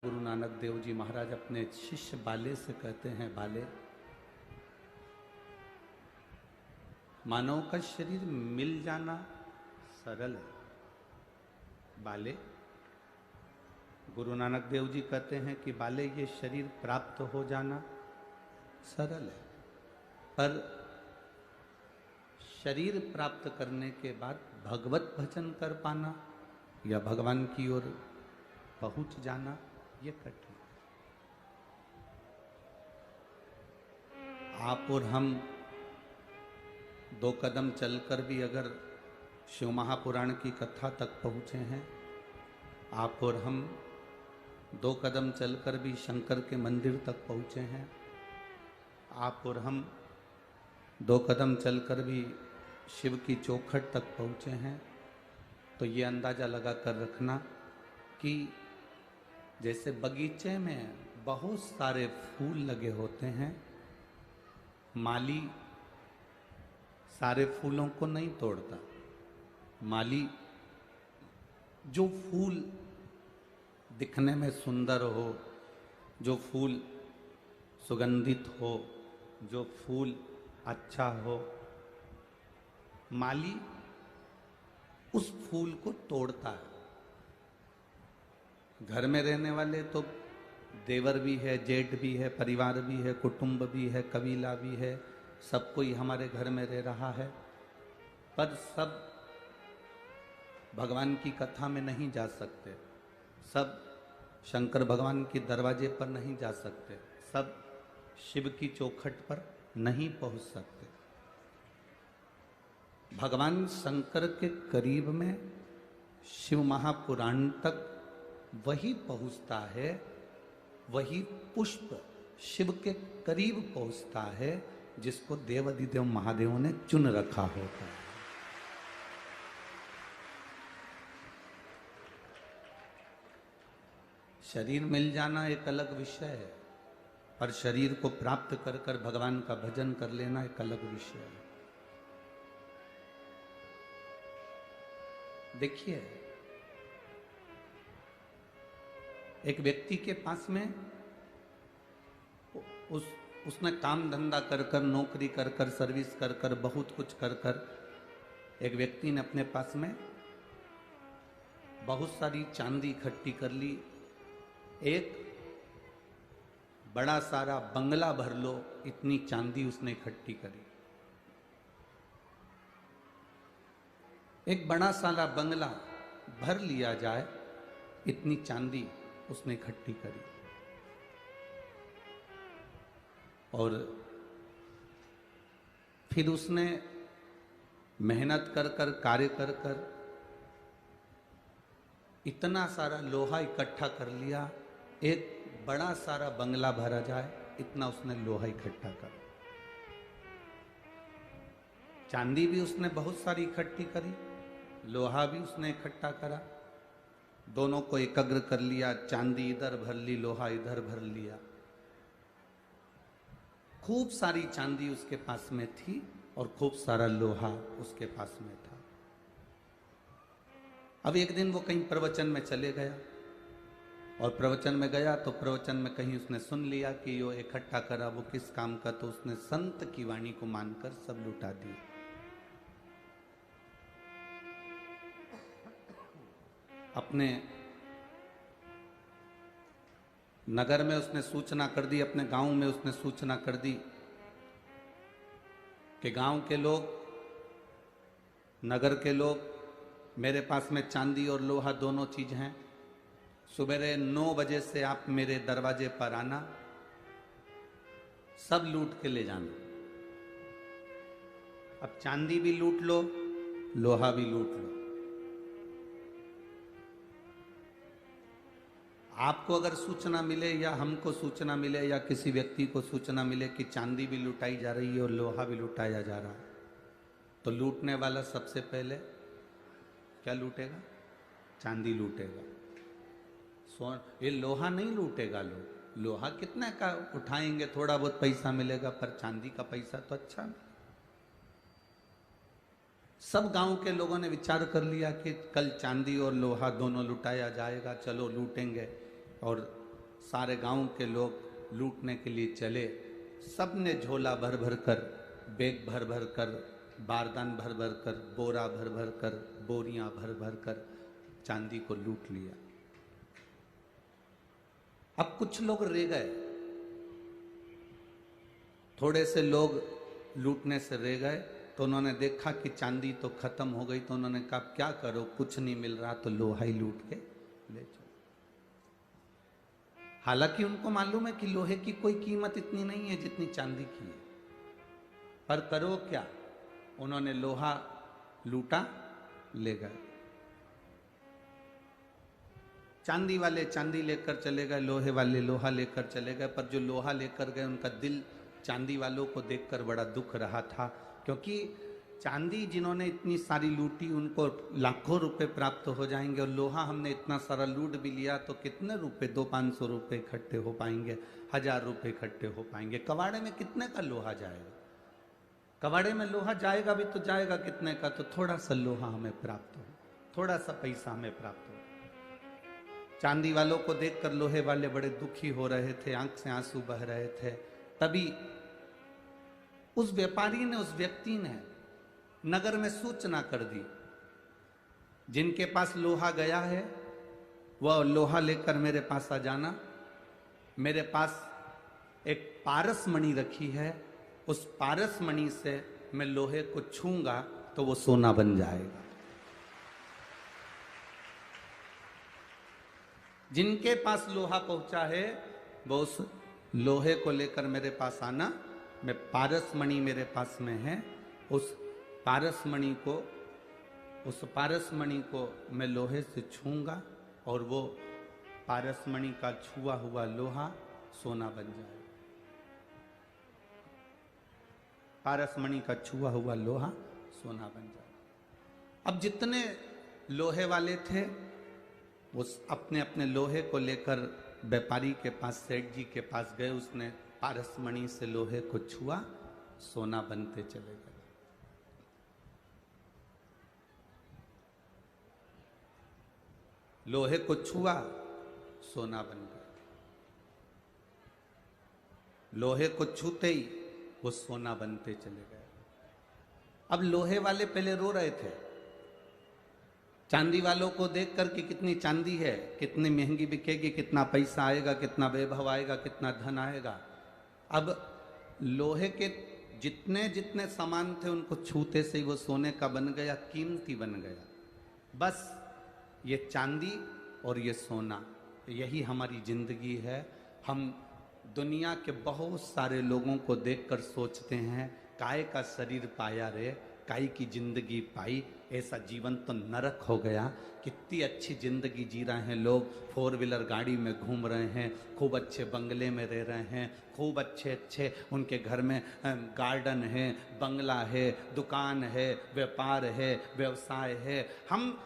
गुरु नानक देव जी महाराज अपने शिष्य बाले से कहते हैं, बाले, मानव का शरीर मिल जाना सरल है। बाले, गुरु नानक देव जी कहते हैं कि बाले, ये शरीर प्राप्त हो जाना सरल है, पर शरीर प्राप्त करने के बाद भगवत भजन कर पाना या भगवान की ओर पहुंच जाना ये कठिन। आप और हम 2 कदम चलकर भी अगर शिव महापुराण की कथा तक पहुँचे हैं, आप और हम 2 कदम चलकर भी शंकर के मंदिर तक पहुँचे हैं, आप और हम 2 कदम चलकर भी शिव की चौखट तक पहुँचे हैं, तो ये अंदाज़ा लगा कर रखना कि जैसे बगीचे में बहुत सारे फूल लगे होते हैं, माली सारे फूलों को नहीं तोड़ता। माली जो फूल दिखने में सुंदर हो, जो फूल सुगंधित हो, जो फूल अच्छा हो, माली उस फूल को तोड़ता है। घर में रहने वाले तो देवर भी है, जेठ भी है, परिवार भी है, कुटुंब भी है, कबीला भी है, सब कोई हमारे घर में रह रहा है, पर सब भगवान की कथा में नहीं जा सकते, सब शंकर भगवान के दरवाजे पर नहीं जा सकते, सब शिव की चौखट पर नहीं पहुंच सकते। भगवान शंकर के करीब में शिव महापुराण तक वही पहुंचता है, वही पुष्प शिव के करीब पहुंचता है जिसको देवाधिदेव महादेव ने चुन रखा होता है। शरीर मिल जाना एक अलग विषय है, पर शरीर को प्राप्त कर कर भगवान का भजन कर लेना एक अलग विषय है। देखिए, एक व्यक्ति के पास में उसने काम धंधा कर कर, नौकरी कर कर, सर्विस कर कर, बहुत कुछ कर कर, एक व्यक्ति ने अपने पास में बहुत सारी चांदी इकट्ठी कर ली। एक बड़ा सारा बंगला भर लो, इतनी चांदी उसने इकट्ठी करी। एक बड़ा सारा बंगला भर लिया जाए, इतनी चांदी उसने इकट्ठी करी। और फिर उसने मेहनत कर कर, कार्य कर कर इतना सारा लोहा इकट्ठा कर लिया, एक बड़ा सारा बंगला भरा जाए, इतना उसने लोहा इकट्ठा कर। चांदी भी उसने बहुत सारी इकट्ठी करी, लोहा भी उसने इकट्ठा करा, दोनों को एकाग्र कर लिया। चांदी इधर भर ली, लोहा इधर भर लिया। खूब सारी चांदी उसके पास में थी और खूब सारा लोहा उसके पास में था। अब एक दिन वो कहीं प्रवचन में चले गया, और प्रवचन में गया तो प्रवचन में कहीं उसने सुन लिया कि यो इकट्ठा करा वो किस काम का, तो उसने संत की वाणी को मानकर सब लुटा दिया। अपने नगर में उसने सूचना कर दी, अपने गांव में उसने सूचना कर दी कि गांव के लोग, नगर के लोग, मेरे पास में चांदी और लोहा दोनों चीज हैं, सुबह 9 बजे से आप मेरे दरवाजे पर आना, सब लूट के ले जाना। अब चांदी भी लूट लो, लोहा भी लूट लो। आपको अगर सूचना मिले या हमको सूचना मिले या किसी व्यक्ति को सूचना मिले कि चांदी भी लुटाई जा रही है और लोहा भी लुटाया जा रहा है, तो लूटने वाला सबसे पहले क्या लूटेगा? चांदी लूटेगा। ये लोहा नहीं लूटेगा। लोहा कितना का उठाएंगे, थोड़ा बहुत पैसा मिलेगा, पर चांदी का पैसा तो अच्छा नहीं। सब गांव के लोगों ने विचार कर लिया कि कल चांदी और लोहा दोनों लुटाया जाएगा, चलो लूटेंगे। और सारे गांव के लोग लूटने के लिए चले। सब ने झोला भर भर कर, बैग भर भर कर, बारदान भर भर कर, बोरा भर भर कर, बोरियां भर भर कर चांदी को लूट लिया। अब कुछ लोग रह गए, थोड़े से लोग लूटने से रह गए, तो उन्होंने देखा कि चांदी तो खत्म हो गई, तो उन्होंने कहा क्या करो, कुछ नहीं मिल रहा तो लोहा ही लूट के ले चलो। हालांकि उनको मालूम है कि लोहे की कोई कीमत इतनी नहीं है जितनी चांदी की है, पर करो क्या, उन्होंने लोहा लूटा, ले गए। चांदी वाले चांदी लेकर चले गए, लोहे वाले लोहा लेकर चले गए, पर जो लोहा लेकर गए उनका दिल चांदी वालों को देखकर बड़ा दुख रहा था, क्योंकि चांदी जिन्होंने इतनी सारी लूटी उनको लाखों रुपए प्राप्त हो जाएंगे, और लोहा हमने इतना सारा लूट भी लिया तो कितने रुपए, 200-500 रुपए इकट्ठे हो पाएंगे, 1000 रुपए इकट्ठे हो पाएंगे। कबाड़े में कितने का लोहा जाएगा? कबाड़े में लोहा जाएगा भी तो जाएगा कितने का? तो थोड़ा सा लोहा हमें प्राप्त हो, थोड़ा सा पैसा हमें प्राप्त हो। चांदी वालों को देखकर लोहे वाले बड़े दुखी हो रहे थे, आंख से आंसू बह रहे थे। तभी उस व्यापारी ने, उस व्यक्ति ने नगर में सूचना कर दी, जिनके पास लोहा गया है वह लोहा लेकर मेरे पास आ जाना। मेरे पास एक पारस मणि रखी है, उस पारस मणि से मैं लोहे को छूंगा तो वो सोना बन जाएगा। जिनके पास लोहा पहुंचा है वो उस लोहे को लेकर मेरे पास आना। मैं पारस मणि मेरे पास में है, उस पारस मणि को मैं लोहे से छूंगा और वो पारस मणि का छुआ हुआ लोहा सोना बन जाएगा। पारस मणि का छुआ हुआ लोहा सोना बन जाएगा। अब जितने लोहे वाले थे वो अपने अपने लोहे को लेकर व्यापारी के पास, सेठ जी के पास गए। उसने पारस मणि से लोहे को छुआ, सोना बनते चले गए। लोहे को छुआ, सोना बन गया। लोहे को छूते ही वो सोना बनते चले गए। अब लोहे वाले पहले रो रहे थे चांदी वालों को देखकर कि कितनी चांदी है, कितनी महंगी बिकेगी, कितना पैसा आएगा, कितना वैभव आएगा, कितना धन आएगा। अब लोहे के जितने जितने सामान थे उनको छूते से ही वो सोने का बन गया, कीमती बन गया। बस ये चांदी और ये सोना, यही हमारी जिंदगी है। हम दुनिया के बहुत सारे लोगों को देखकर सोचते हैं काय का शरीर पाया रे, काय की जिंदगी पाई, ऐसा जीवन तो नरक हो गया। कितनी अच्छी जिंदगी जी रहे हैं लोग, 4 व्हीलर गाड़ी में घूम रहे हैं, खूब अच्छे बंगले में रह रहे हैं, खूब अच्छे अच्छे उनके घर में गार्डन है, बंगला है, दुकान है, व्यापार है, व्यवसाय है। हम